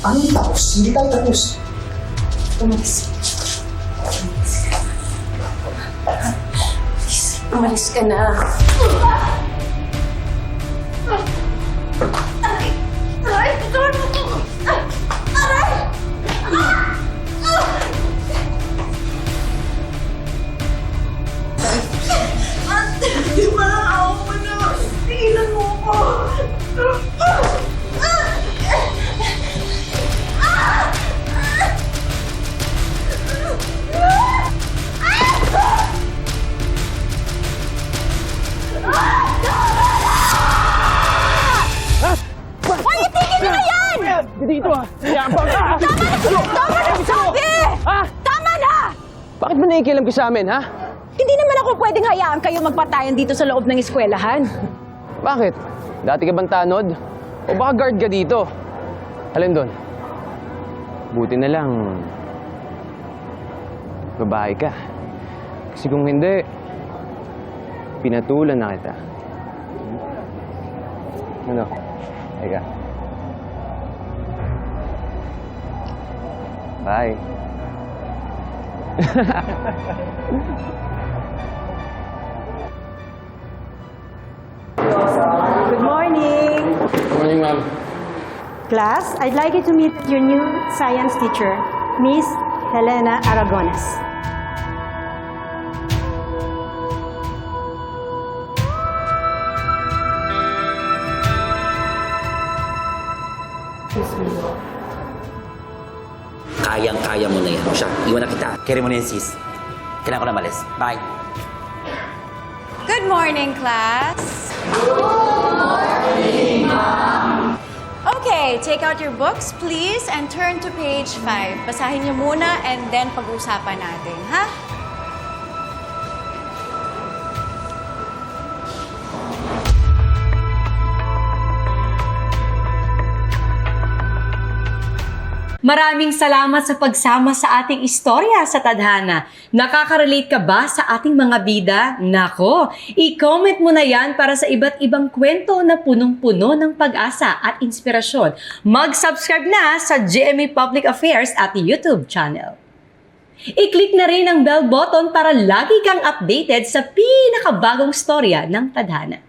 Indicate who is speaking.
Speaker 1: Anong tapos? Hindi tayo tapos.
Speaker 2: Umalis. Umalis ka na. Aray! Aray! Di ba lang ako mo na? Tigilan mo ko!
Speaker 3: Dito ah! Yabang ka!
Speaker 2: Tama na sabi!
Speaker 3: Ha?
Speaker 2: Tama na!
Speaker 3: Bakit ba nakikialam ka sa amin, ha?
Speaker 2: Hindi naman ako pwedeng hayaan kayo magpatayan dito sa loob ng eskwelahan.
Speaker 3: Bakit? Dati ka bang tanod? O baka guard ka dito? Alin doon? Buti na lang babae ka. Kasi kung hindi, pinatulan na kita. Ano? Teka. Bye.
Speaker 4: Good morning.
Speaker 3: Morning, ma'am.
Speaker 4: Class, I'd like you to meet your new science teacher, Miss Helena Aragones.
Speaker 5: Kayang-kaya mo na yan. Siya, iwan na kita. Carry mo na yan, sis. Kailangan ko na malis. Bye.
Speaker 6: Good morning, class. Good morning, Ma'am. Okay, take out your books, please, and turn to page 5. Basahin niyo muna and then pag-usapan natin, ha?
Speaker 7: Maraming salamat sa pagsama sa ating istorya sa Tadhana. Nakaka-relate ka ba sa ating mga bida? Nako, i-comment mo na yan para sa iba't ibang kwento na punong-puno ng pag-asa at inspirasyon. Mag-subscribe na sa GMA Public Affairs at YouTube channel. I-click na rin ang bell button para lagi kang updated sa pinakabagong storya ng Tadhana.